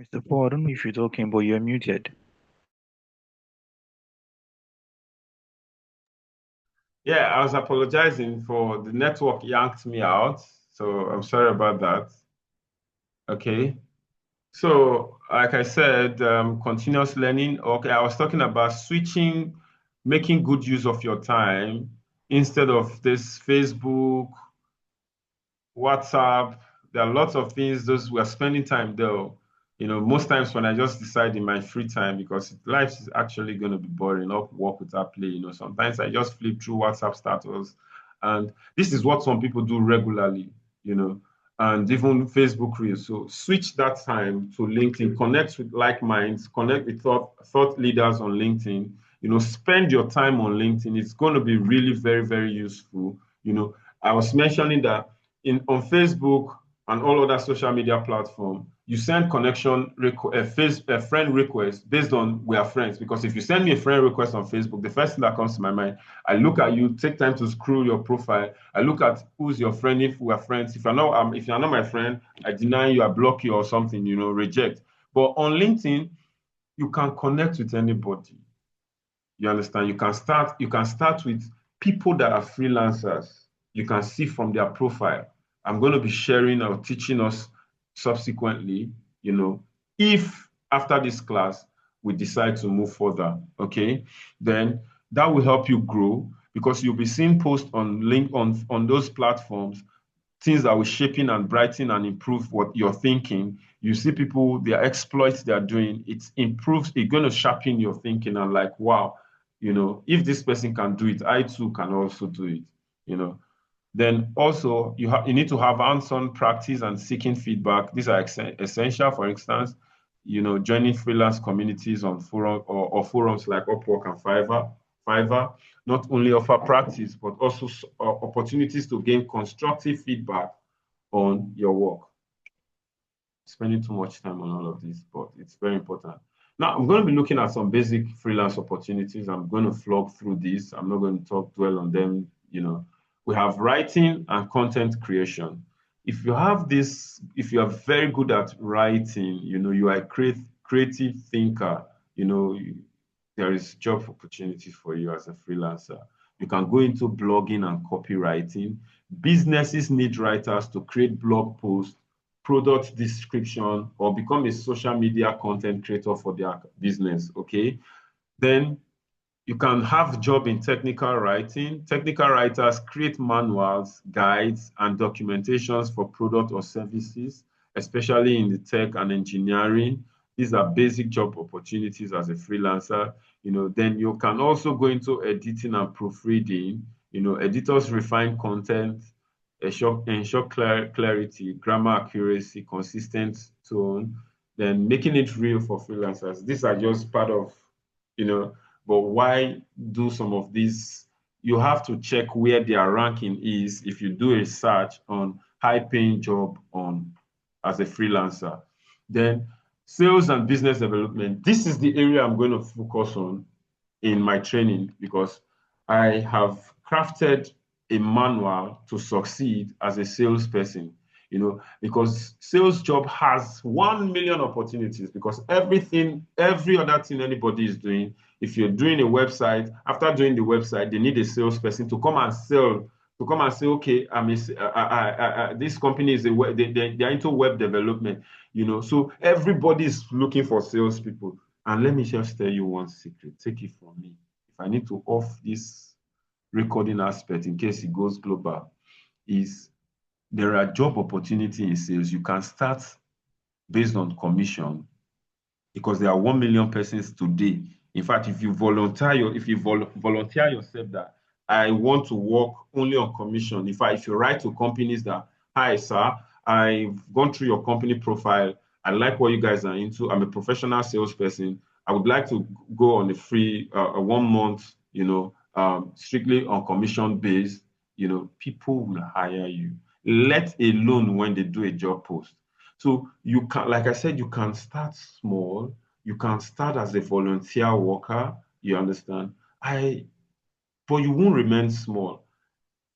Mr. Paul, I don't know if you're talking, but you're muted. Yeah, I was apologizing for the network yanked me out, so I'm sorry about that. Okay. So, like I said, continuous learning. Okay, I was talking about switching, making good use of your time instead of this Facebook, WhatsApp. There are lots of things those we are spending time though. Most times when I just decide in my free time, because life is actually going to be boring, not work without play. Sometimes I just flip through WhatsApp status, and this is what some people do regularly. You know, and even Facebook Reels. So switch that time to LinkedIn, connect with like minds, connect with thought leaders on LinkedIn. Spend your time on LinkedIn. It's going to be really very, very useful. I was mentioning that on Facebook and all other social media platforms, you send a friend request based on we are friends. Because if you send me a friend request on Facebook, the first thing that comes to my mind, I look at you, take time to scroll your profile. I look at who's your friend if we are friends. If you're not my friend, I deny you, I block you or something, reject. But on LinkedIn, you can connect with anybody. You understand? You can start with people that are freelancers. You can see from their profile. I'm going to be sharing or teaching us subsequently, you know, if after this class we decide to move further, okay? Then that will help you grow because you'll be seeing posts on those platforms, things that will shaping and brighten and improve what you're thinking. You see people, their exploits they're doing, it improves, it's going to sharpen your thinking and like, wow, if this person can do it, I too can also do it, you know. Then also you need to have hands-on practice and seeking feedback. These are essential. For instance, joining freelance communities on or forums like Upwork and Fiverr not only offer practice but also opportunities to gain constructive feedback on your work. Spending too much time on all of this, but it's very important. Now, I'm going to be looking at some basic freelance opportunities. I'm going to flog through this. I'm not going to dwell on them. We have writing and content creation. If you are very good at writing, you are a creative thinker, you know, there is job opportunities for you as a freelancer. You can go into blogging and copywriting. Businesses need writers to create blog posts, product description, or become a social media content creator for their business. Okay. Then you can have job in technical writing. Technical writers create manuals, guides, and documentations for product or services, especially in the tech and engineering. These are basic job opportunities as a freelancer. Then you can also go into editing and proofreading. Editors refine content, ensure clarity, grammar accuracy, consistent tone, then making it real for freelancers. These are just part of, you know, but why do some of these? You have to check where their ranking is if you do a search on high paying job on as a freelancer. Then sales and business development. This is the area I'm going to focus on in my training because I have crafted a manual to succeed as a salesperson. Because sales job has 1 million opportunities because every other thing anybody is doing, if you're doing a website, after doing the website, they need a salesperson to come and sell, to come and say, okay, this company is they're into web development, so everybody's looking for salespeople. And let me just tell you one secret. Take it from me. If I need to off this recording aspect in case it goes global, is there are job opportunity in sales. You can start based on commission because there are 1 million persons today. In fact, if you volunteer yourself that I want to work only on commission. In fact, if you write to companies that, hi, sir, I've gone through your company profile. I like what you guys are into. I'm a professional salesperson. I would like to go on a free 1 month, strictly on commission based. People will hire you, let alone when they do a job post. So you can, like I said, you can start small. You can start as a volunteer worker. You understand? But you won't remain small.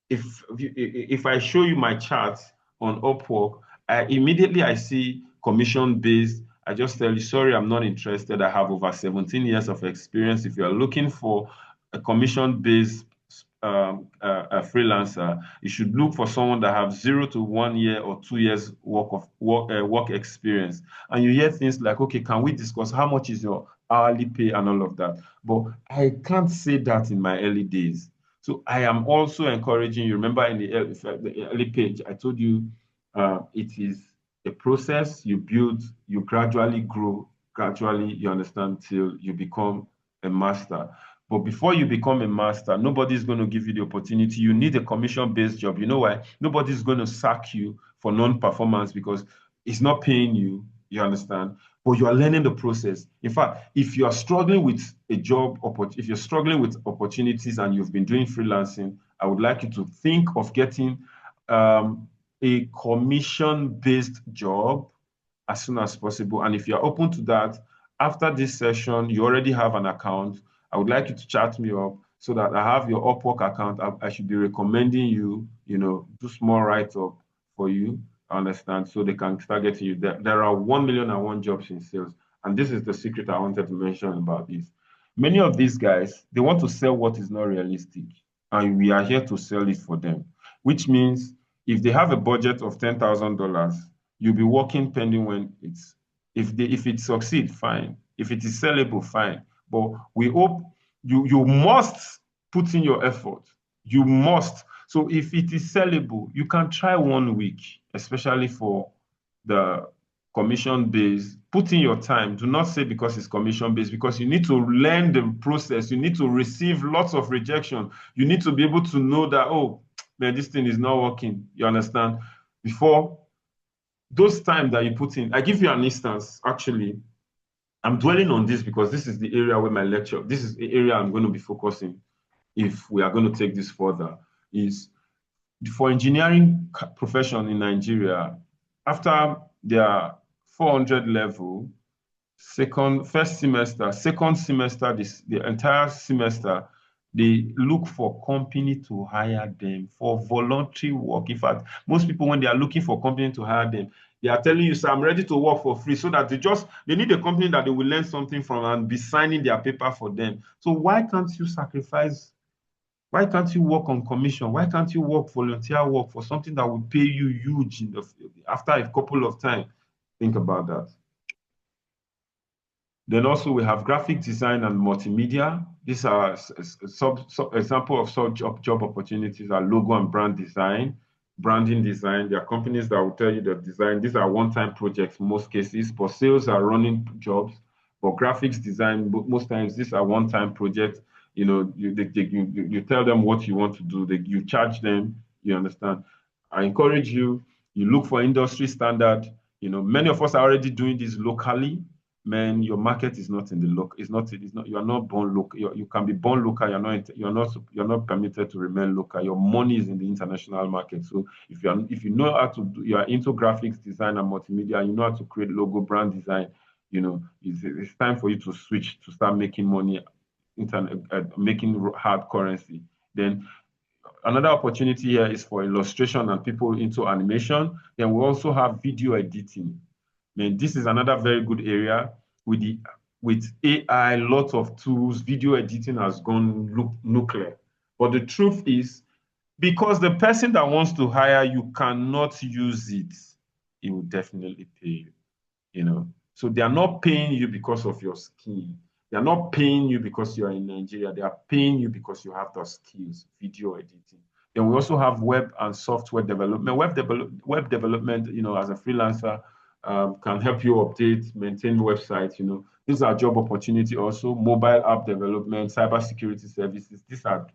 If I show you my chart on Upwork, I see commission based I just tell you, sorry, I'm not interested. I have over 17 years of experience. If you're looking for a commission-based a freelancer, you should look for someone that have 0 to 1 year or 2 years work experience. And you hear things like, okay, can we discuss how much is your hourly pay and all of that? But I can't say that in my early days. So I am also encouraging you. Remember in the early page, I told you it is a process you build, you gradually grow, gradually, you understand, till you become a master. But before you become a master, nobody's going to give you the opportunity. You need a commission-based job. You know why? Nobody's going to sack you for non-performance because it's not paying you. You understand? But you are learning the process. In fact, if you are struggling with a job, if you're struggling with opportunities and you've been doing freelancing, I would like you to think of getting a commission-based job as soon as possible. And if you're open to that, after this session, you already have an account. I would like you to chat me up so that I have your Upwork account. I should be recommending you, do small write-up for you, I understand, so they can start getting you there. There are 1,000,001 jobs in sales. And this is the secret I wanted to mention about this. Many of these guys, they want to sell what is not realistic. And we are here to sell it for them, which means if they have a budget of $10,000, you'll be working pending when if it succeeds, fine. If it is sellable, fine. But we hope you must put in your effort. You must. So if it is sellable, you can try 1 week, especially for the commission based. Put in your time. Do not say because it's commission based, because you need to learn the process. You need to receive lots of rejection. You need to be able to know that, oh, man, this thing is not working. You understand? Before those time that you put in, I give you an instance, actually. I'm dwelling on this because this is the area where this is the area I'm going to be focusing if we are going to take this further, is for engineering profession in Nigeria, after their 400 level, first semester, second semester, the entire semester, they look for company to hire them for voluntary work. In fact, most people, when they are looking for company to hire them, they are telling you, sir, I'm ready to work for free, so that they need a company that they will learn something from and be signing their paper for them. So why can't you sacrifice? Why can't you work on commission? Why can't you work volunteer work for something that will pay you huge after a couple of time? Think about that. Then also we have graphic design and multimedia. These are example of such job opportunities are logo and brand design, branding design. There are companies that will tell you the design. These are one-time projects in most cases, but sales are running jobs. But graphics design, most times these are one-time projects. You tell them what you want to do. You charge them. You understand? I encourage you. You look for industry standard. Many of us are already doing this locally. Man, your market is not in the local. It's not. You are not born local. You can be born local. You're not permitted to remain local. Your money is in the international market. So if you know how to do, you are into graphics design and multimedia, you know how to create logo, brand design. It's time for you to switch to start making money, making hard currency. Then another opportunity here is for illustration and people into animation. Then we also have video editing. Man, this is another very good area with AI, lots of tools. Video editing has gone nuclear. But the truth is, because the person that wants to hire you cannot use it, it will definitely pay you. So they are not paying you because of your skill. They are not paying you because you are in Nigeria. They are paying you because you have the skills, video editing. Then we also have web and software development. Web development, as a freelancer, can help you update, maintain websites. These are job opportunity also. Mobile app development, cybersecurity services. These are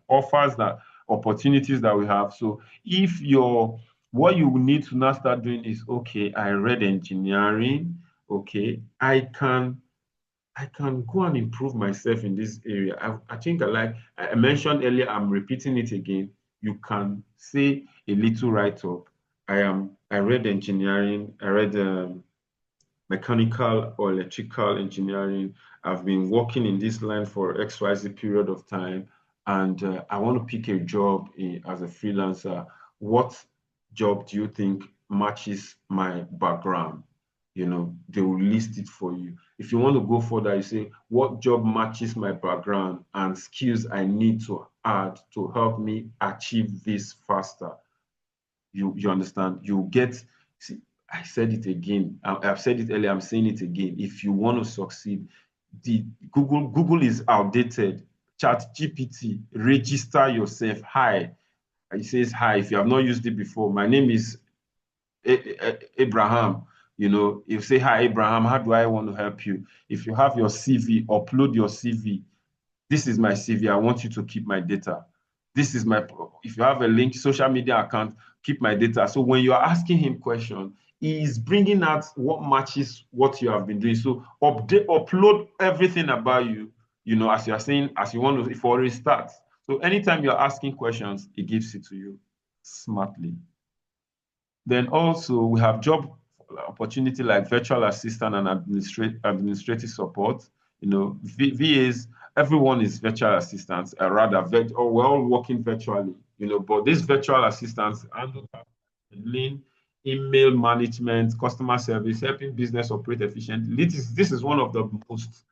opportunities that we have. So if what you need to now start doing is, okay, I read engineering. Okay, I can go and improve myself in this area. I think I mentioned earlier, I'm repeating it again. You can say a little write-up. I read engineering. I read mechanical or electrical engineering. I've been working in this line for XYZ period of time, and I want to pick a job as a freelancer. What job do you think matches my background? they will list it for you. If you want to go further, you say, what job matches my background and skills I need to add to help me achieve this faster? You understand? You get, see, I said it again. I've said it earlier. I'm saying it again. If you want to succeed, the Google is outdated. Chat GPT, register yourself. Hi. It says hi. If you have not used it before, my name is Abraham. You say, hi, Abraham, how do I want to help you? If you have your CV, upload your CV. This is my CV. I want you to keep my data. This is my, if you have a link, social media account, keep my data. So when you are asking him questions, he is bringing out what matches what you have been doing. So upload everything about you, as you are saying, as you want to, for a restart. So anytime you're asking questions, he gives it to you smartly. Then also we have job opportunity like virtual assistant and administrative support. VAs, everyone is virtual assistants, rather, or we're all working virtually, but these virtual assistants handle handling, email management, customer service, helping business operate efficiently. This is one of the most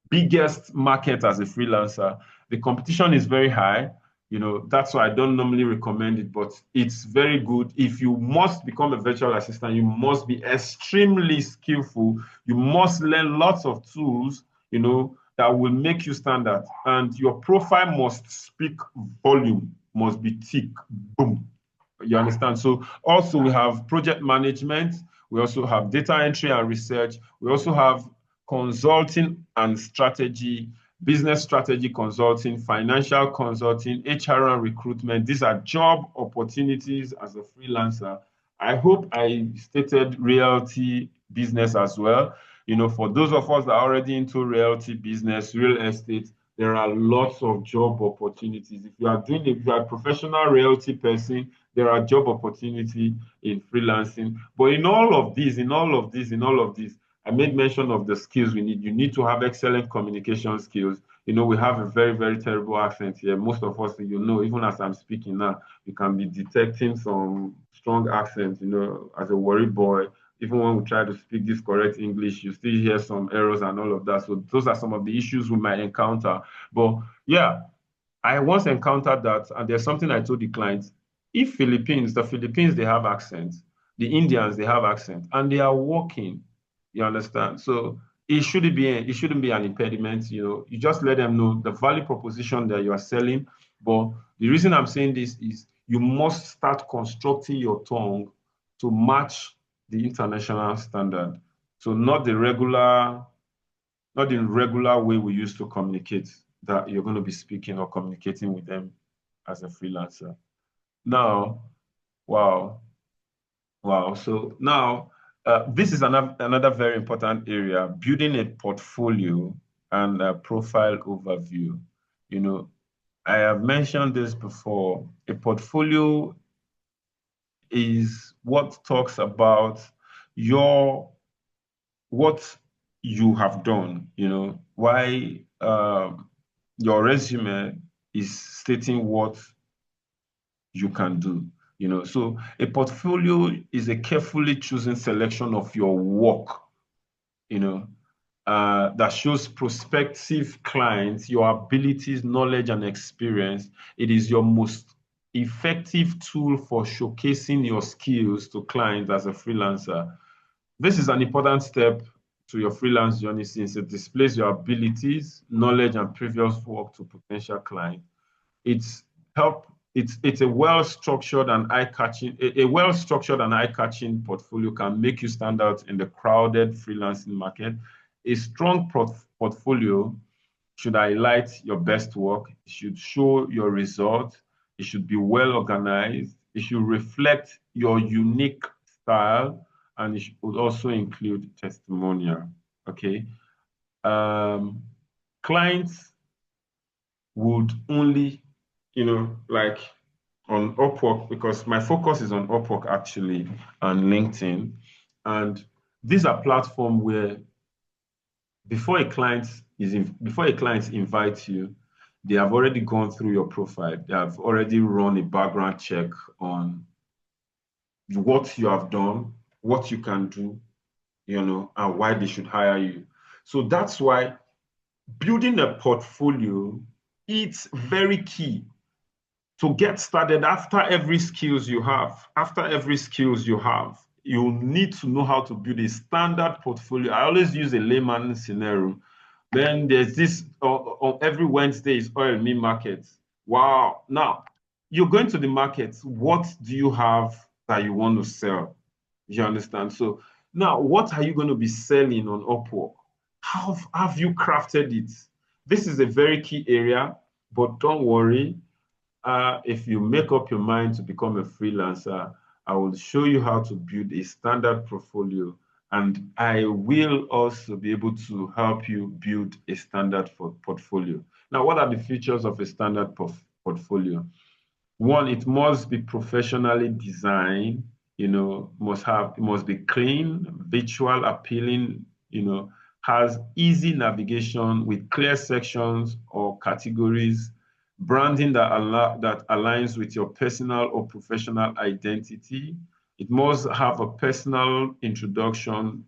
biggest market as a freelancer. The competition is very high. That's why I don't normally recommend it, but it's very good. If you must become a virtual assistant, you must be extremely skillful. You must learn lots of tools, that will make you stand out. And your profile must speak volume, must be thick, boom. You understand? So also we have project management. We also have data entry and research. We also have consulting and strategy, business strategy consulting, financial consulting, HR and recruitment. These are job opportunities as a freelancer. I hope I stated realty business as well. For those of us that are already into realty business, real estate, there are lots of job opportunities. If you are a professional realty person, there are job opportunity in freelancing. But in all of this, I made mention of the skills we need. You need to have excellent communication skills. We have a very, very terrible accent here. Most of us, even as I'm speaking now, you can be detecting some strong accents, as a worry boy. Even when we try to speak this correct English, you still hear some errors and all of that. So those are some of the issues we might encounter. But yeah, I once encountered that, and there's something I told the clients. If the Philippines, they have accents, the Indians, they have accents, and they are working, you understand? So it shouldn't be an impediment, you just let them know the value proposition that you are selling. But the reason I'm saying this is you must start constructing your tongue to match the international standard. So not the regular way we used to communicate that you're going to be speaking or communicating with them as a freelancer. Now, wow, wow. So now, this is another very important area, building a portfolio and a profile overview. I have mentioned this before. A portfolio is what talks about your what you have done, why your resume is stating what you can do. So a portfolio is a carefully chosen selection of your work, that shows prospective clients your abilities, knowledge, and experience. It is your most effective tool for showcasing your skills to clients as a freelancer. This is an important step to your freelance journey since it displays your abilities, knowledge, and previous work to potential clients. It's help. It's a well-structured and eye-catching portfolio can make you stand out in the crowded freelancing market. A strong portfolio should highlight your best work. It should show your results. It should be well organized. It should reflect your unique style, and it should also include testimonial. Okay. Clients would only, like on Upwork, because my focus is on Upwork actually and LinkedIn. And these are platforms where before a client invites you, they have already gone through your profile. They have already run a background check on what you have done, what you can do, and why they should hire you. So that's why building a portfolio, it's very key to get started. After every skills you have, you need to know how to build a standard portfolio. I always use a layman scenario. Then there's this on every Wednesday is oil meal market. Wow. Now you're going to the market. What do you have that you want to sell? You understand? So now what are you going to be selling on Upwork? How have you crafted it? This is a very key area, but don't worry, if you make up your mind to become a freelancer, I will show you how to build a standard portfolio, and I will also be able to help you build a standard portfolio. Now, what are the features of a standard portfolio? One, it must be professionally designed, it must be clean, visual, appealing, has easy navigation with clear sections or categories, branding that aligns with your personal or professional identity. It must have a personal introduction.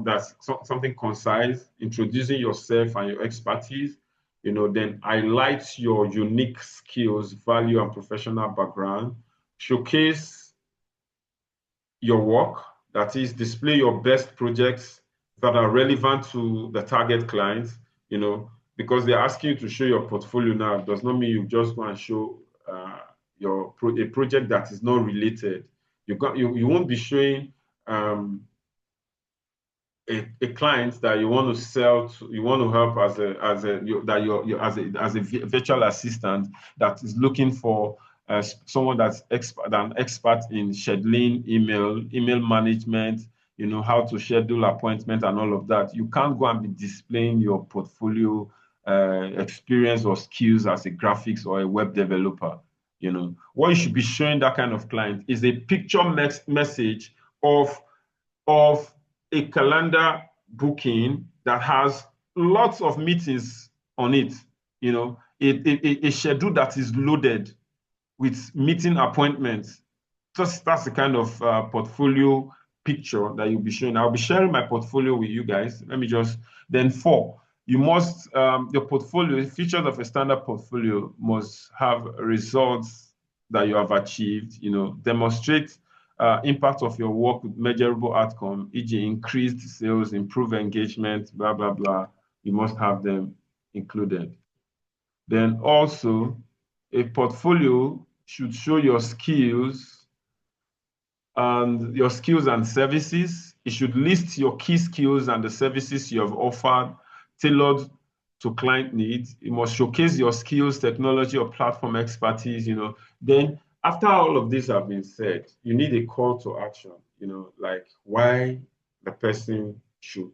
That's something concise, introducing yourself and your expertise. Then highlight your unique skills, value, and professional background. Showcase your work, that is, display your best projects that are relevant to the target clients, because they're asking you to show your portfolio now, does not mean you just go and show a project that is not related. You won't be showing a client that you want to sell to, you want to help as a virtual assistant that is looking for someone that's an expert in scheduling email management, how to schedule appointment and all of that. You can't go and be displaying your portfolio experience or skills as a graphics or a web developer. What you should be showing that kind of client is a picture message of a calendar booking that has lots of meetings on it, a schedule that is loaded with meeting appointments. That's the kind of portfolio picture that you'll be showing. I'll be sharing my portfolio with you guys. Then four, your portfolio, features of a standard portfolio must have results that you have achieved, demonstrate impact of your work with measurable outcome, e.g., increased sales, improved engagement, blah, blah, blah. You must have them included. Then also, a portfolio should show your skills and services. It should list your key skills and the services you have offered, tailored to client needs. It must showcase your skills, technology, or platform expertise. Then after all of this have been said, you need a call to action. Like why the person should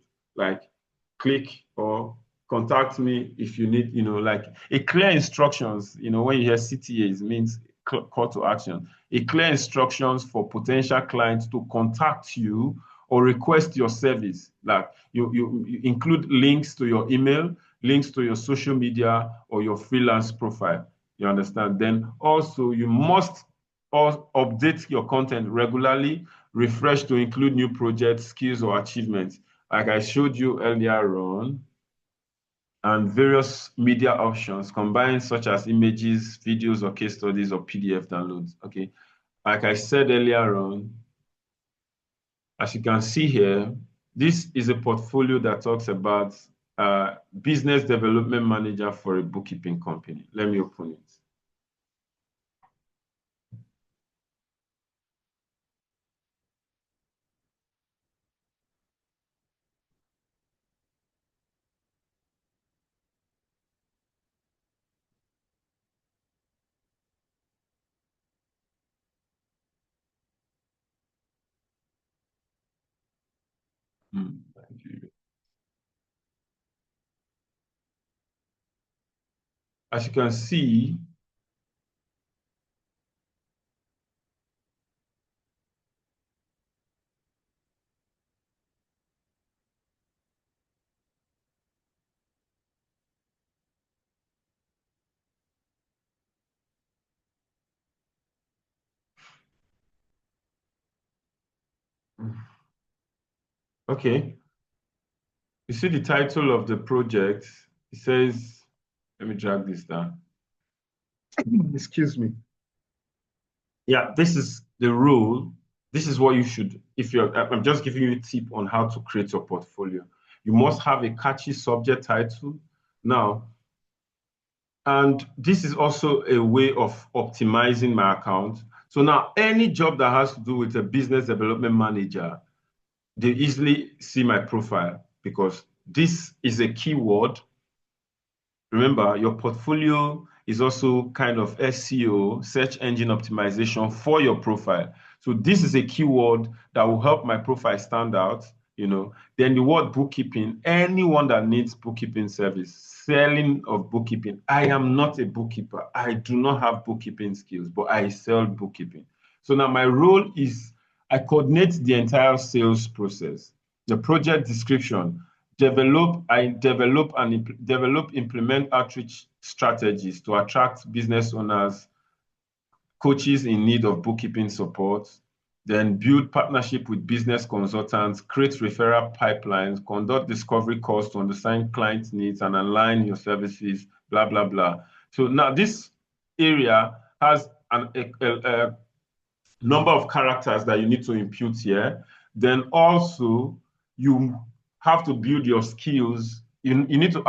click or contact me if you need. Like a clear instructions. When you hear CTAs, means call to action. A clear instructions for potential clients to contact you or request your service. Like you include links to your email, links to your social media or your freelance profile. You understand? Then also you must update your content regularly, refresh to include new projects, skills, or achievements. Like I showed you earlier on, and various media options combined, such as images, videos, or case studies, or PDF downloads. Okay, like I said earlier on, as you can see here, this is a portfolio that talks about business development manager for a bookkeeping company. Let me open it. Thank you. As you can see, okay. You see the title of the project. It says, let me drag this down. Excuse me. Yeah, this is the rule. This is what you should, if you're, I'm just giving you a tip on how to create your portfolio. You must have a catchy subject title. Now, and this is also a way of optimizing my account. So now any job that has to do with a business development manager, they easily see my profile because this is a keyword. Remember, your portfolio is also kind of SEO, search engine optimization for your profile. So this is a keyword that will help my profile stand out, you know. Then the word bookkeeping, anyone that needs bookkeeping service, selling of bookkeeping. I am not a bookkeeper. I do not have bookkeeping skills, but I sell bookkeeping. So now my role is I coordinate the entire sales process, the project description, develop implement outreach strategies to attract business owners, coaches in need of bookkeeping support, then build partnership with business consultants, create referral pipelines, conduct discovery calls to understand client needs and align your services, blah blah blah. So now this area has a number of characters that you need to impute here. Then also you have to build your skills. You need to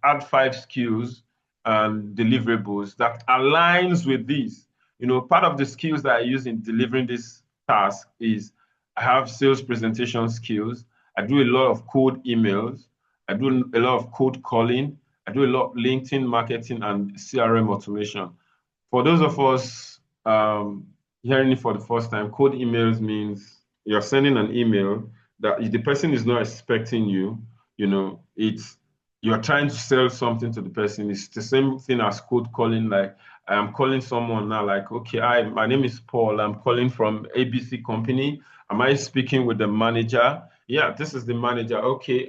add 5 skills and deliverables that aligns with these. You know, part of the skills that I use in delivering this task is I have sales presentation skills. I do a lot of cold emails. I do a lot of cold calling. I do a lot of LinkedIn marketing and CRM automation. For those of us hearing it for the first time, cold emails means you're sending an email that the person is not expecting you. You know, it's you're trying to sell something to the person. It's the same thing as cold calling. Like I'm calling someone now, like, okay, hi, my name is Paul. I'm calling from ABC company. Am I speaking with the manager? Yeah, this is the manager. Okay.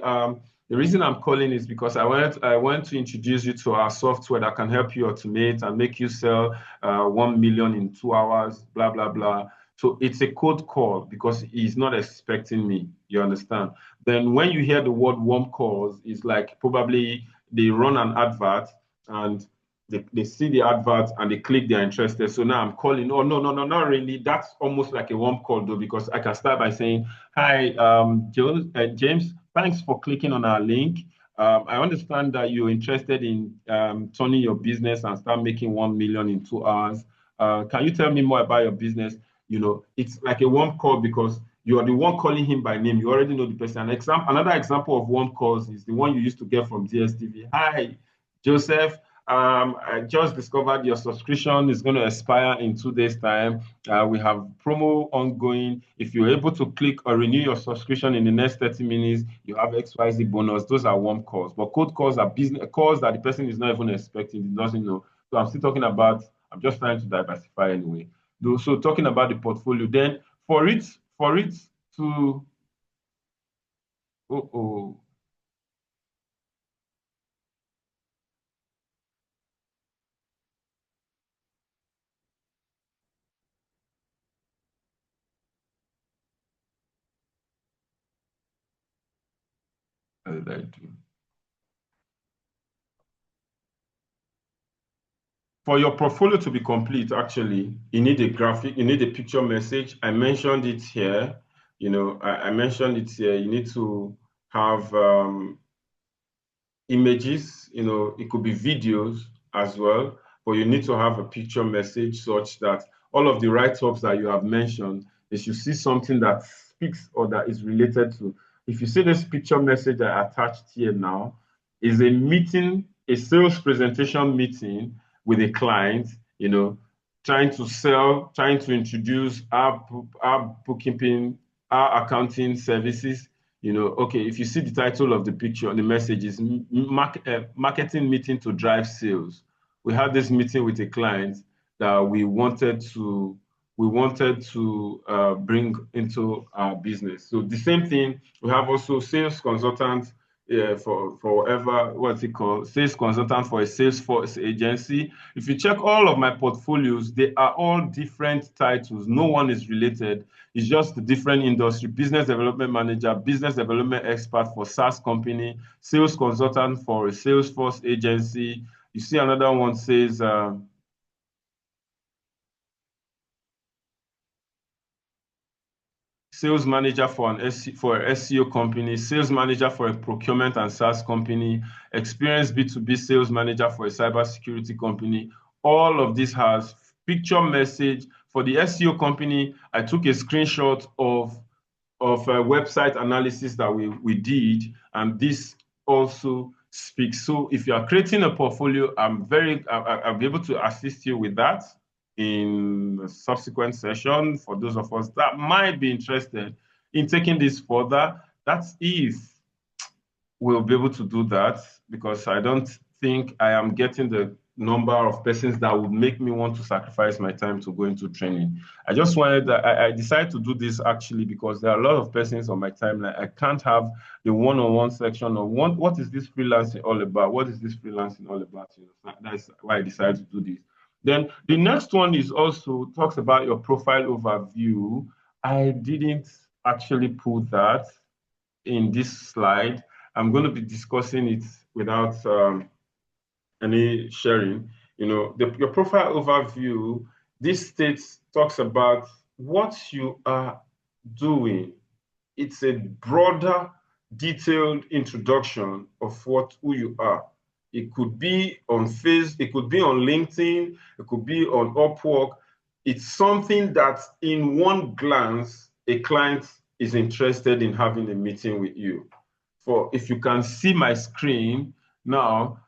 The reason I'm calling is because I want to introduce you to our software that can help you automate and make you sell 1 million in 2 hours, blah, blah, blah. So it's a cold call because he's not expecting me. You understand? Then when you hear the word warm calls, it's like probably they run an advert and they see the advert and they click they're interested. So now I'm calling. Oh, no, no, no, not really. That's almost like a warm call though, because I can start by saying, hi, James, thanks for clicking on our link. I understand that you're interested in turning your business and start making 1 million in 2 hours. Can you tell me more about your business? You know, it's like a warm call because you are the one calling him by name. You already know the person. Another example of warm calls is the one you used to get from DSTV. Hi, Joseph. I just discovered your subscription is going to expire in 2 days' time. We have promo ongoing. If you're able to click or renew your subscription in the next 30 minutes, you have XYZ bonus. Those are warm calls. But cold calls are business calls that the person is not even expecting, he doesn't know. So I'm still talking about, I'm just trying to diversify anyway. So talking about the portfolio, then for it to oh, oh, what did I do? For your portfolio to be complete, actually, you need a graphic, you need a picture message. I mentioned it here. You know, I mentioned it here. You need to have images, you know, it could be videos as well, but you need to have a picture message such that all of the write-ups that you have mentioned, they should see something that speaks or that is related to. If you see this picture message I attached here now, is a meeting, a sales presentation meeting with a client, you know, trying to sell, trying to introduce our bookkeeping, our accounting services. You know, okay, if you see the title of the picture, the message is marketing meeting to drive sales. We had this meeting with a client that we wanted to bring into our business. So the same thing, we have also sales consultants yeah, for whatever, what's it called? Sales consultant for a Salesforce agency. If you check all of my portfolios, they are all different titles. No one is related. It's just a different industry. Business development manager, business development expert for SaaS company, sales consultant for a Salesforce agency. You see another one says sales manager for for an SEO company, sales manager for a procurement and SaaS company, experienced B2B sales manager for a cybersecurity company. All of this has picture message. For the SEO company, I took a screenshot of a website analysis that we did, and this also speaks. So if you are creating a portfolio, I'll be able to assist you with that in a subsequent session for those of us that might be interested in taking this further. That's if we'll be able to do that, because I don't think I am getting the number of persons that would make me want to sacrifice my time to go into training. I decided to do this actually because there are a lot of persons on my timeline. I can't have the one-on-one section of what is this freelancing all about? What is this freelancing all about? You know, so that's why I decided to do this. Then the next one is also talks about your profile overview. I didn't actually put that in this slide. I'm going to be discussing it without any sharing. You know, your profile overview, this states talks about what you are doing. It's a broader, detailed introduction of who you are. It could be on it could be on LinkedIn, it could be on Upwork. It's something that in one glance, a client is interested in having a meeting with you. For if you can see my screen now,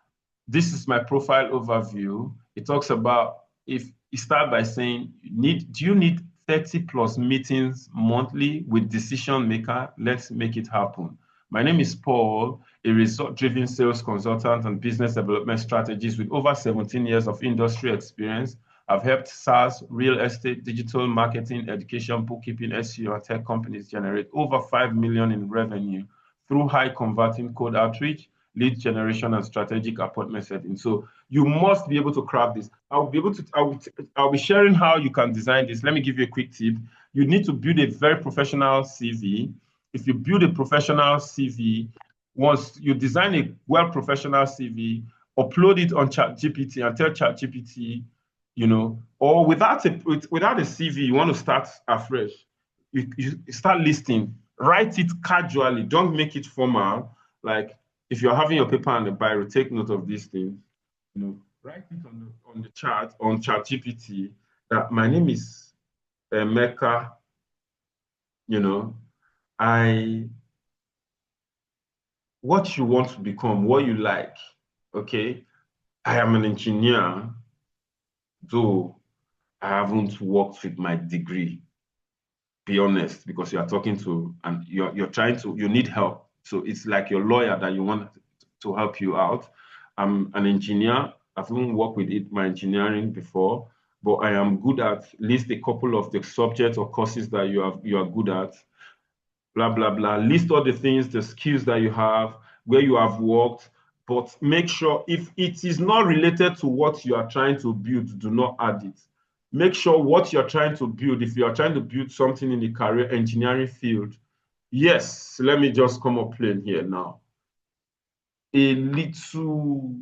this is my profile overview. It talks about, if you start by saying, do you need 30 plus meetings monthly with decision maker? Let's make it happen. My name is Paul, a result-driven sales consultant and business development strategist with over 17 years of industry experience. I've helped SaaS, real estate, digital marketing, education, bookkeeping, SEO, and tech companies generate over 5 million in revenue through high converting cold outreach, lead generation, and strategic appointment setting. So you must be able to craft this. I'll be sharing how you can design this. Let me give you a quick tip. You need to build a very professional CV. If you build a professional CV, once you design a well professional CV, upload it on ChatGPT and tell ChatGPT, you know, or without a CV, you want to start afresh. You start listing, write it casually, don't make it formal. Like, if you're having your paper and a biro, take note of these things. You know, write it on the chat on ChatGPT that my name is Mecca. You know, I what you want to become, what you like. Okay, I am an engineer, though I haven't worked with my degree. Be honest, because you are talking to, and you're trying to, you need help. So it's like your lawyer that you want to help you out. I'm an engineer. I've even worked with my engineering before, but I am good at least a couple of the subjects or courses that you are good at. Blah blah blah. List all the things, the skills that you have, where you have worked, but make sure if it is not related to what you are trying to build, do not add it. Make sure what you're trying to build, if you are trying to build something in the career engineering field, yes, let me just come up plain here now. A little,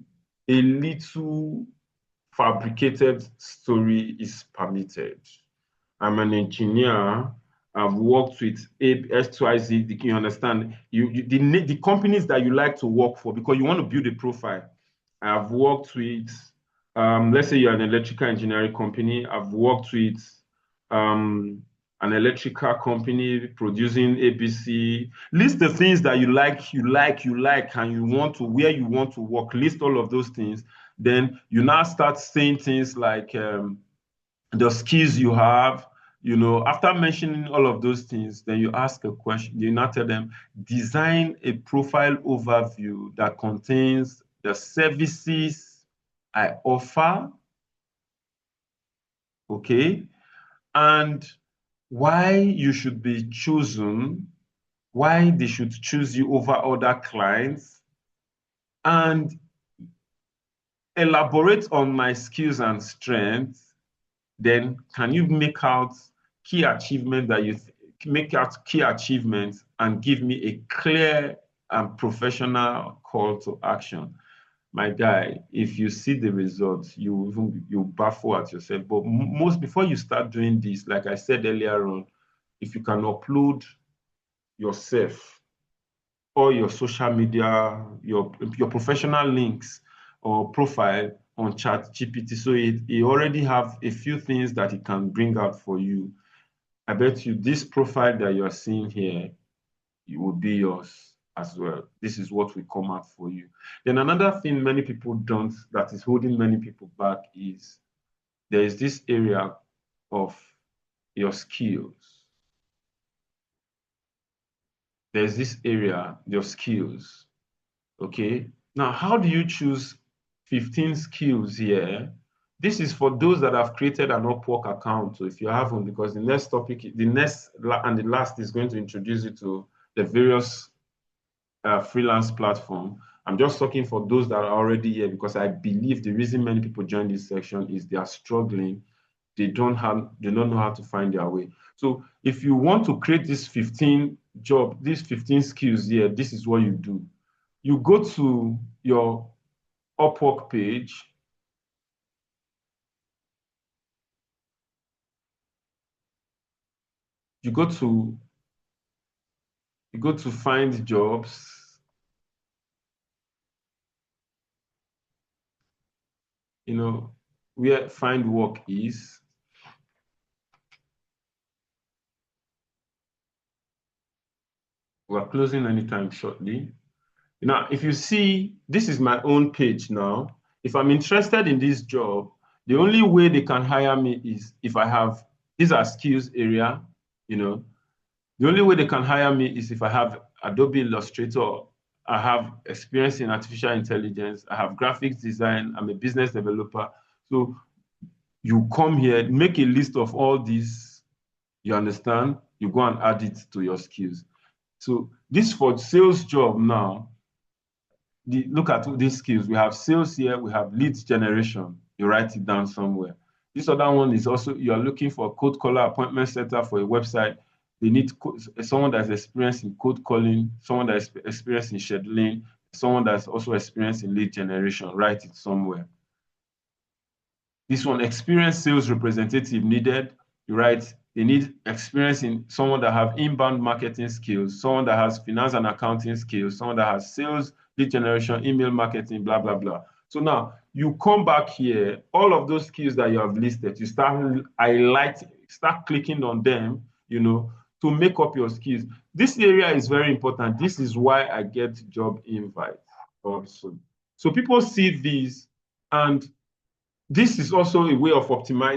a little fabricated story is permitted. I'm an engineer. I've worked with XYZ. You understand? The companies that you like to work for, because you want to build a profile. I've worked with, let's say you're an electrical engineering company. I've worked with an electrical company producing ABC. List the things that and you want to, where you want to work. List all of those things. Then you now start saying things like the skills you have. You know, after mentioning all of those things, then you ask a question. You now tell them, design a profile overview that contains the services I offer, okay, and why you should be chosen why they should choose you over other clients, and elaborate on my skills and strengths. Then can you make out key achievements that you make out key achievements and give me a clear and professional call to action? My guy, if you see the results, you baffle at yourself. But most before you start doing this, like I said earlier on, if you can upload yourself or your social media, your professional links or profile on ChatGPT, so it already have a few things that it can bring out for you. I bet you this profile that you are seeing here, it will be yours as well. This is what will come out for you. Then another thing many people don't, that is holding many people back, is there is this area of your skills. There's this area, your skills. Okay. Now, how do you choose 15 skills here? This is for those that have created an Upwork account. So if you haven't, because the next topic, the next and the last is going to introduce you to the various freelance platform. I'm just talking for those that are already here, because I believe the reason many people join this section is they are struggling. They don't know how to find their way. So if you want to create these 15 skills here, this is what you do. You go to your Upwork page. You go to find jobs. You know where find work is. We're closing anytime shortly. Now, if you see, this is my own page now. If I'm interested in this job, the only way they can hire me is if I have, these are skills area, you know. The only way they can hire me is if I have Adobe Illustrator, I have experience in artificial intelligence, I have graphics design, I'm a business developer. So you come here, make a list of all these, you understand? You go and add it to your skills. So this for sales job now, look at these skills. We have sales here, we have leads generation. You write it down somewhere. This other one is also, you are looking for a code caller, appointment setter for a website. They need someone that's experienced in code calling, someone that's experienced in scheduling, someone that's also experienced in lead generation. Write it somewhere. This one, experienced sales representative needed. You write, they need experience in someone that have inbound marketing skills, someone that has finance and accounting skills, someone that has sales, lead generation, email marketing, blah, blah, blah. So now you come back here, all of those skills that you have listed, you start start clicking on them, you know, to make up your skills. This area is very important. This is why I get job invites also. So people see these, and this is also a way of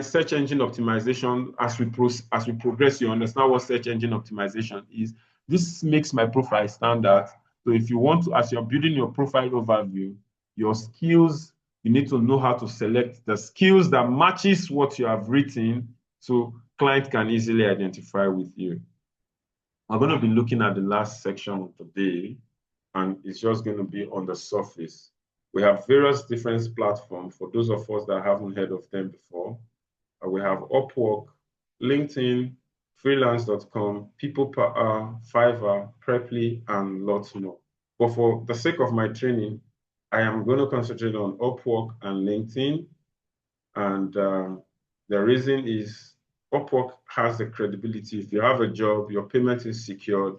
search engine optimization. As we progress, you understand what search engine optimization is. This makes my profile stand out. So if you want to, as you're building your profile overview, your skills, you need to know how to select the skills that matches what you have written, so client can easily identify with you. I'm going to be looking at the last section today, and it's just going to be on the surface. We have various different platforms for those of us that haven't heard of them before. We have Upwork, LinkedIn, freelance.com, People Per Hour, Fiverr, Preply, and lots more. But for the sake of my training, I am going to concentrate on Upwork and LinkedIn. And the reason is Upwork has the credibility. If you have a job, your payment is secured.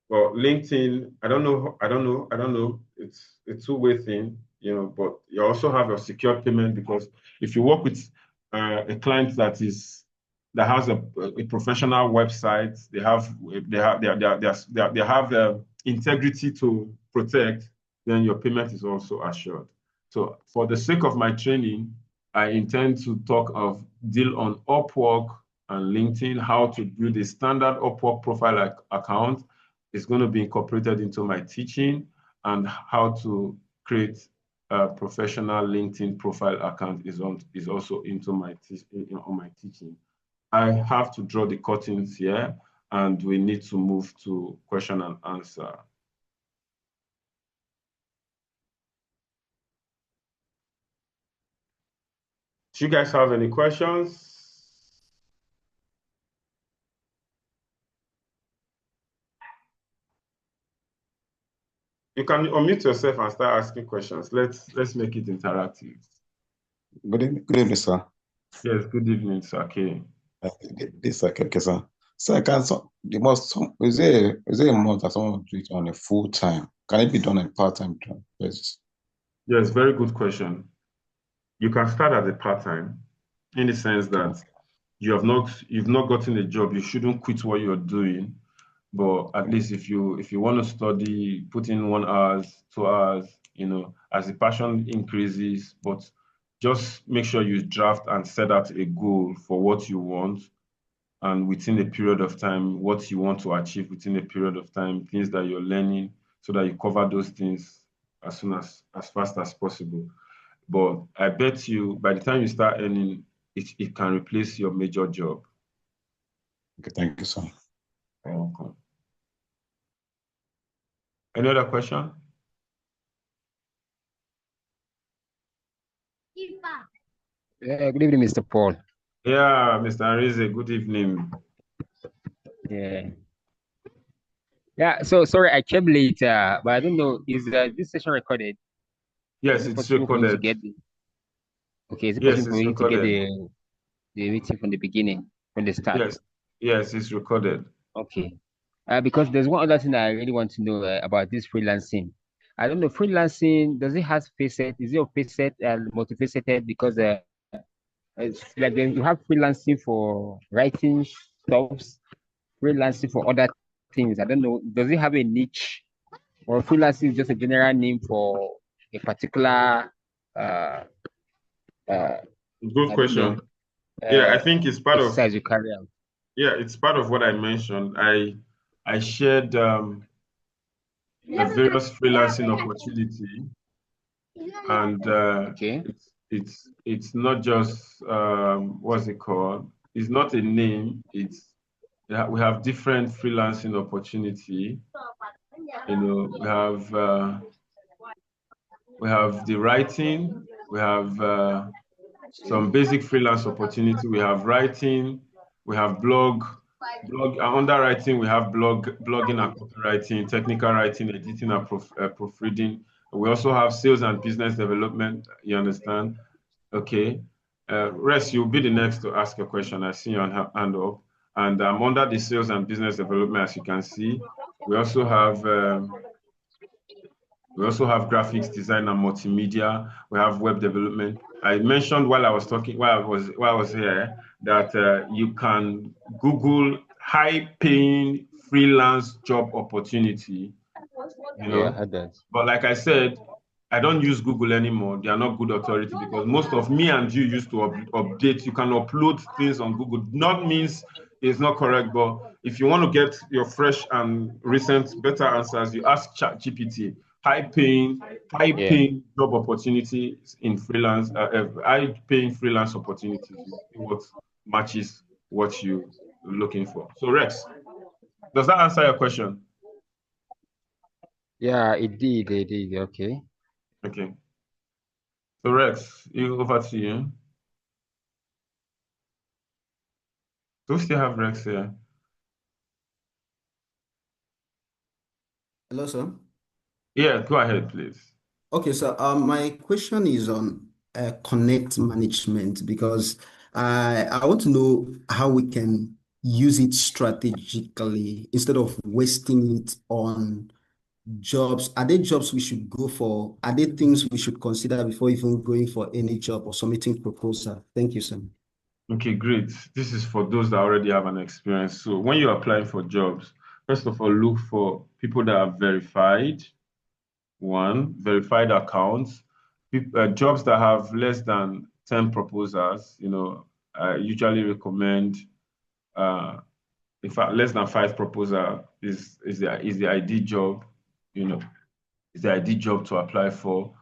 Well, LinkedIn, I don't know. It's a two-way thing, you know, but you also have a secure payment, because if you work with a client that has a professional website, they have integrity to protect, then your payment is also assured. So for the sake of my training, I intend to deal on Upwork and LinkedIn, how to build a standard Upwork profile account is going to be incorporated into my teaching, and how to create a professional LinkedIn profile account is also into my teaching. I have to draw the curtains here. and we need to move to question and answer. Do you guys have any questions? You can unmute yourself and start asking questions. Let's make it interactive. Good evening, sir. Yes, good evening, sir. Okay. This is okay, sir. Sir, is there a month that someone do it on a full time? Can it be done on a part-time basis? Yes, very good question. You can start as a part-time in the sense that you've not gotten a job, you shouldn't quit what you're doing. But at least if you want to study, put in 1 hour, 2 hours, as the passion increases, but just make sure you draft and set out a goal for what you want, and within a period of time, what you want to achieve within a period of time, things that you're learning, so that you cover those things as fast as possible. But I bet you by the time you start earning, it can replace your major job. Okay, thank you, sir. You're welcome. Any other question? Good evening, Mr. Paul. Yeah, Mr. Arize, good evening. Yeah. So sorry, I came late, but I don't know. Is this session recorded? Yes, Is it it's possible for me to recorded. get Okay, is it Yes, possible for it's me to get recorded. the meeting from the beginning, from the start? Yes, it's recorded. Okay. Because there's one other thing I really want to know about this freelancing. I don't know, freelancing, does it have facet? Is it a facet and multifaceted? Because it's like you have freelancing for writing stuffs, freelancing for other things. I don't know. Does it have a niche, or freelancing is just a general name for a particular uh uh Good I don't know question. Yeah, I think it's part of exercise you carry out? it's part of what I mentioned. I shared the various freelancing opportunity, and Okay. it's not just what's it called? It's not a name. We have different freelancing opportunity. We have the writing. We have some basic freelance opportunity. We have writing. We have blog underwriting. We have blogging and copywriting, technical writing, editing and proofreading. We also have sales and business development. You understand? Okay. Res, you'll be the next to ask a question. I see your hand up. And under the sales and business development, as you can see, we also have graphics design and multimedia. We have web development. I mentioned while I was talking, while I was here, that you can Google high-paying freelance job opportunity. Yeah, I heard that. But like I said, I don't use Google anymore. They are not good authority, because most of me and you used to update. You can upload things on Google. Not means it's not correct, but if you want to get your fresh and recent better answers, you ask ChatGPT. High-paying job opportunities in freelance, high-paying freelance opportunities is what matches what you're looking for. So Rex, does that answer your question? Yeah, it did. Okay. Okay. So Rex, over to you. Do we still have Rex here? Hello, sir. Yeah, go ahead, please. Okay, so my question is on connect management, because I want to know how we can use it strategically instead of wasting it on jobs. Are there jobs we should go for? Are there things we should consider before even going for any job or submitting proposal? Thank you, sir. Okay, great. This is for those that already have an experience. So when you're applying for jobs, first of all, look for people that are verified. One, verified accounts. Jobs that have less than 10 proposals, I usually recommend, in fact, less than 5 proposal is the ideal job, is the ideal job to apply for.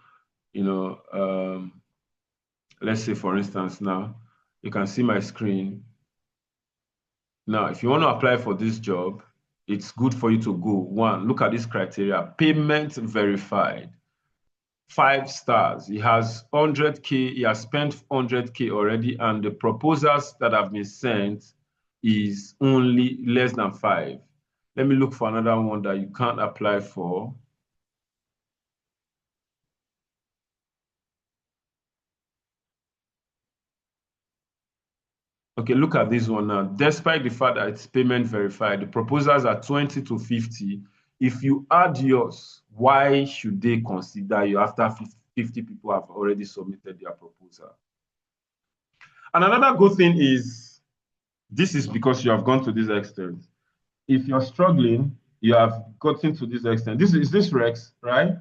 Let's say, for instance, now you can see my screen. Now, if you want to apply for this job, it's good for you to go. One, look at this criteria. Payment verified. 5 stars. He has 100K. He has spent 100K already, and the proposals that have been sent is only less than 5. Let me look for another one that you can't apply for. Okay, look at this one now. Despite the fact that it's payment verified, the proposals are 20 to 50. If you add yours, why should they consider you after 50 people have already submitted their proposal? And another good thing is, this is because you have gone to this extent. If you're struggling, you have gotten to this extent. Is this Rex, right?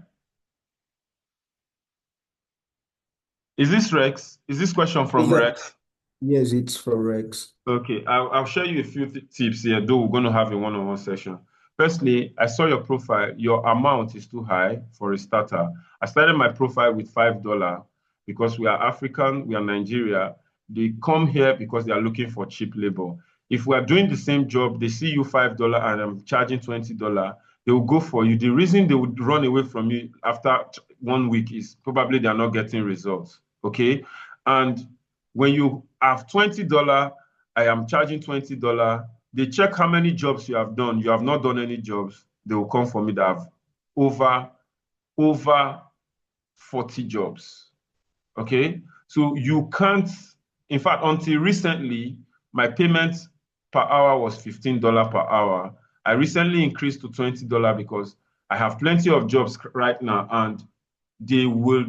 Is this Rex? Is this question from Rex? Yes, it's for Rex. Okay, I'll share you a few tips here, though we're going to have a one-on-one session. Firstly, I saw your profile. Your amount is too high for a starter. I started my profile with $5 because we are African, we are Nigeria. They come here because they are looking for cheap labor. If we are doing the same job, they see you $5 and I'm charging $20, they will go for you. The reason they would run away from you after 1 week is probably they are not getting results, okay? And when you have $20, I am charging $20. They check how many jobs you have done. You have not done any jobs. They will come for me that have over 40 jobs. Okay? So you can't, in fact, until recently, my payment per hour was $15 per hour. I recently increased to $20 because I have plenty of jobs right now, and they will.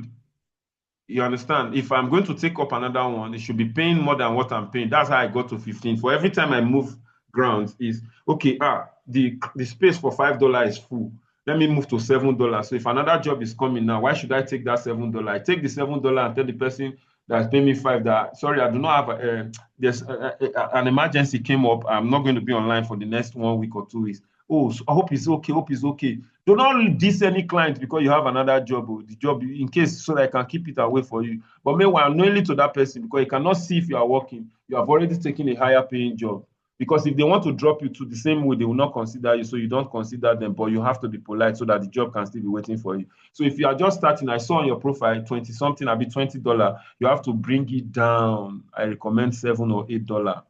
You understand? If I'm going to take up another one, it should be paying more than what I'm paying. That's how I got to 15. For every time I move grounds, is okay. The space for $5 is full. Let me move to $7. So if another job is coming now, why should I take that $7? I take the $7 and tell the person that's paying me $5 that sorry, I do not have there's an emergency came up. I'm not going to be online for the next 1 week or 2 weeks. Oh, so I hope it's okay. Hope it's okay. Do not diss any client because you have another job or the job in case so that I can keep it away for you. But meanwhile, knowingly to that person because you cannot see if you are working, you have already taken a higher paying job. Because if they want to drop you to the same way, they will not consider you. So you don't consider them, but you have to be polite so that the job can still be waiting for you. So if you are just starting, I saw on your profile 20 something, I'll be $20. You have to bring it down. I recommend $7 or $8.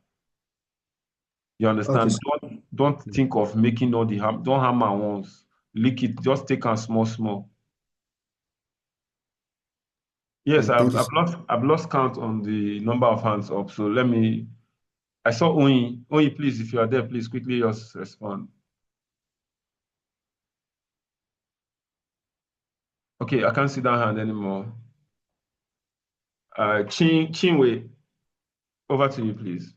You understand? Okay. Don't think of making all the harm. Don't hammer once. Lick it. Just take on small. Yes, Thank you. I've lost count on the number of hands up. So let me. I saw Oyi. Oyi, please, if you are there, please quickly just respond. Okay, I can't see that hand anymore. Chinwe, over to you, please.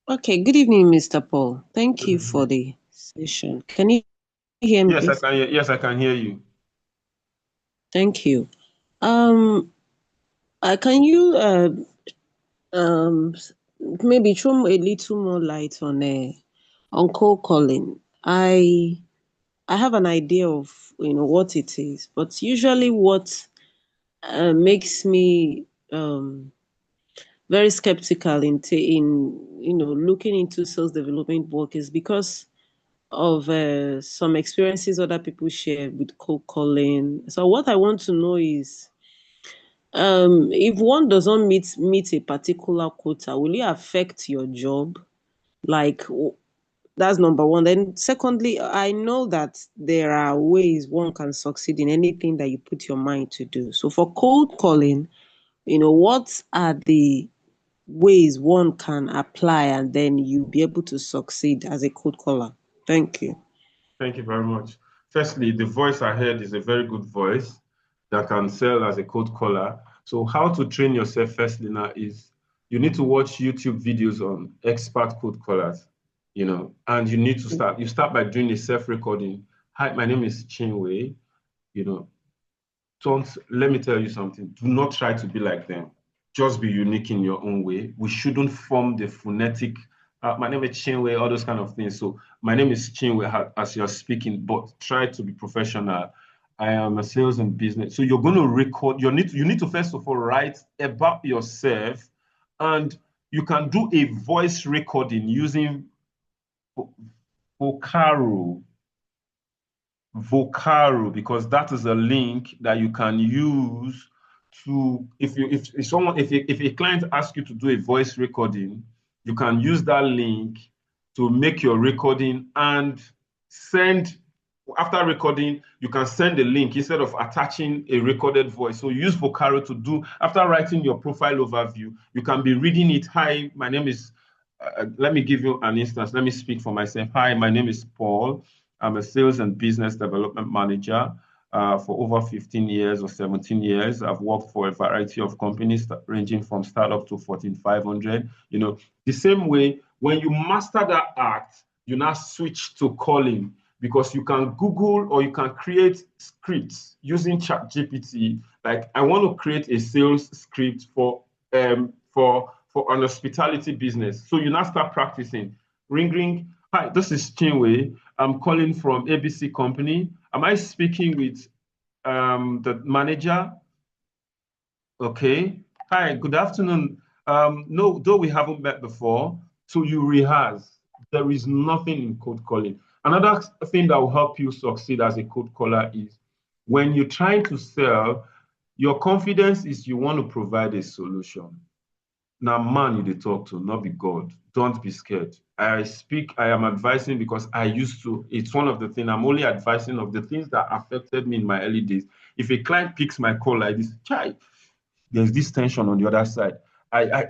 Okay, good evening, Mr. Paul. Thank you for the session. Can you hear me, Yes, please? I can hear you. Thank you. Can you maybe throw a little more light on cold calling? I have an idea of what it is, but usually what makes me very skeptical in looking into sales development work is because of some experiences other people share with cold calling. So what I want to know is, if one doesn't meet a particular quota, will it affect your job? Like that's number one. Then secondly, I know that there are ways one can succeed in anything that you put your mind to do. So for cold calling, what are the ways one can apply and then you'll be able to succeed as a cold caller? Thank you. Thank you very much. Firstly, the voice I heard is a very good voice that can sell as a cold caller. So how to train yourself firstly now is you need to watch YouTube videos on expert cold callers, and you need to start by doing a self-recording. Hi, my name is Chinwe, let me tell you something. Do not try to be like them. Just be unique in your own way. We shouldn't form the phonetic. My name is Chinwe, all those kind of things. So my name is Chinwe as you're speaking, but try to be professional. I am a sales and business. So you're going to record. You need to first of all write about yourself and you can do a voice recording using Vocaro. Vocaro, because that is a link that you can use to, if a client asks you to do a voice recording, you can use that link to make your recording and send. After recording, you can send a link instead of attaching a recorded voice. So use Vocaro to do, after writing your profile overview, you can be reading it. Hi, my name is, let me give you an instance. Let me speak for myself. Hi, my name is Paul. I'm a sales and business development manager for over 15 years or 17 years. I've worked for a variety of companies ranging from startup to 14,500. You know, the same way, when you master that act, you now switch to calling, because you can Google or you can create scripts using ChatGPT. Like, I want to create a sales script for an hospitality business. So you now start practicing. Ring, ring. Hi, this is Chinwe. I'm calling from ABC company. Am I speaking with the manager? Okay. Hi, good afternoon. No, though we haven't met before, so you rehearse. There is nothing in cold calling. Another thing that will help you succeed as a cold caller is when you're trying to sell, your confidence is you want to provide a solution. Now, man, you talk to, not be God. Don't be scared. I am advising because I used to. It's one of the things I'm only advising of the things that affected me in my early days. If a client picks my call like this, there's this tension on the other side.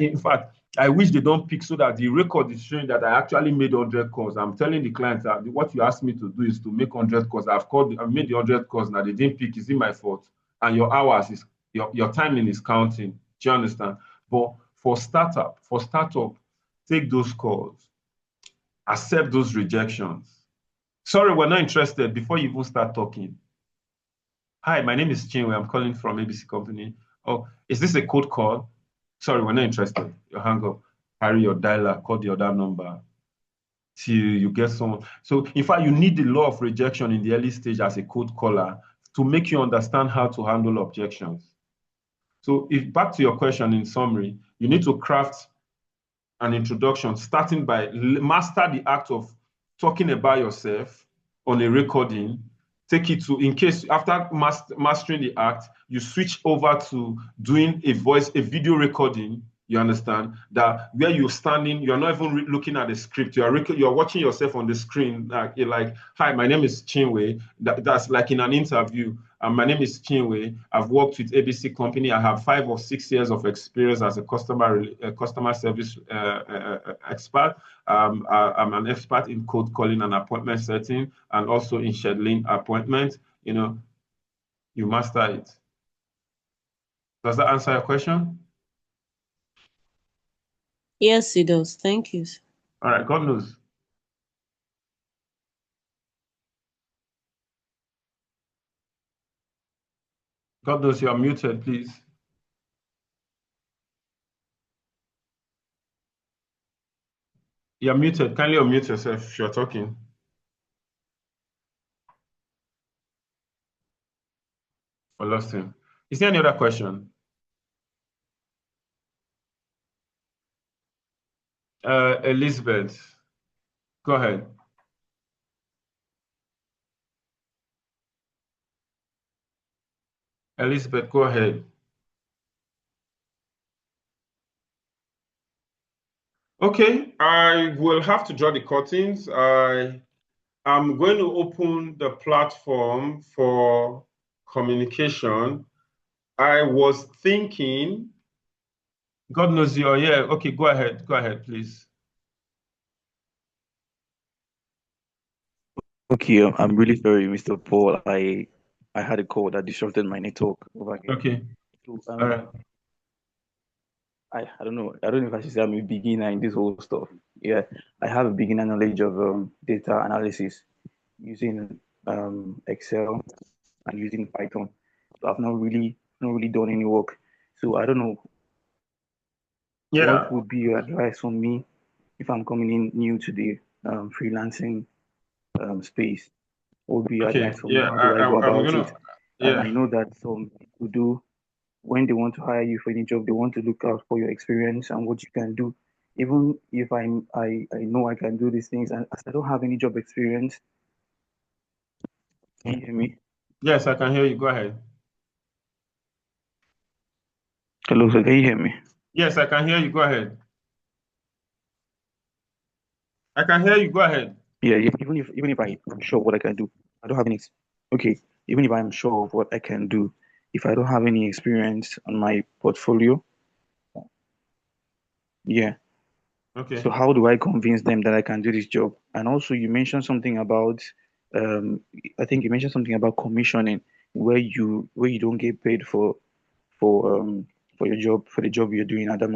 In fact, I wish they don't pick, so that the record is showing that I actually made 100 calls. I'm telling the client that what you asked me to do is to make 100 calls. I've made the 100 calls. Now they didn't pick. Is it my fault? And your hours is your timing is counting. Do you understand? But for startup, take those calls, accept those rejections. Sorry, we're not interested before you even start talking. Hi, my name is Chinwe. I'm calling from ABC company. Oh, is this a cold call? Sorry, we're not interested. You hang up, carry your dialer, call the other number till you get someone. So, in fact, you need the law of rejection in the early stage as a cold caller to make you understand how to handle objections. So, if back to your question in summary, you need to craft an introduction, starting by master the act of talking about yourself on a recording. Take it to, in case after mastering the act, you switch over to doing a video recording. You understand that where you're standing, you're not even looking at the script. You're watching yourself on the screen. Like, hi, my name is Chinwe. That's like in an interview. My name is Chinwe. I've worked with ABC company. I have 5 or 6 years of experience as a customer service expert. I'm an expert in cold calling and appointment setting, and also in scheduling appointments. You know, you master it. Does that answer your question? Yes, it does. Thank you. All right, God knows. God knows you are muted, please. You're muted. Kindly unmute yourself if you're talking. I lost him. Is there any other question? Elizabeth, go ahead. Elizabeth, go ahead. Okay, I will have to draw the curtains. I'm going to open the platform for communication. I was thinking, God knows you're here. Okay, go ahead. Go ahead, please. Okay, I'm really sorry, Mr. Paul. I had a call that disrupted my network over here. Okay. So, All right. I don't know. I don't know if I should say I'm a beginner in this whole stuff. Yeah, I have a beginner knowledge of data analysis using Excel and using Python. So I've not really done any work. So I don't know Yeah. what would be your advice on me if I'm coming in new to the freelancing space. What would be your advice for me? Yeah. How do I go I'm about gonna. it? Yeah. I know that some people do when they want to hire you for any job, they want to look out for your experience and what you can do. even if I know I can do these things, and as I don't have any job experience. Can you hear me? Yes, I can hear you. Go ahead. Hello, sir. Can you hear me? Yes, I can hear you. Go ahead. I can hear you. Go ahead. Yeah, yeah. Even if I'm sure what I can do, I don't have any. Okay, even if I'm sure of what I can do, if I don't have any experience on my portfolio, yeah. Okay. So how do I convince them that I can do this job? And also, you mentioned something about, um, I think you mentioned something about commissioning, where you don't get paid for for your job, for the job you're doing at the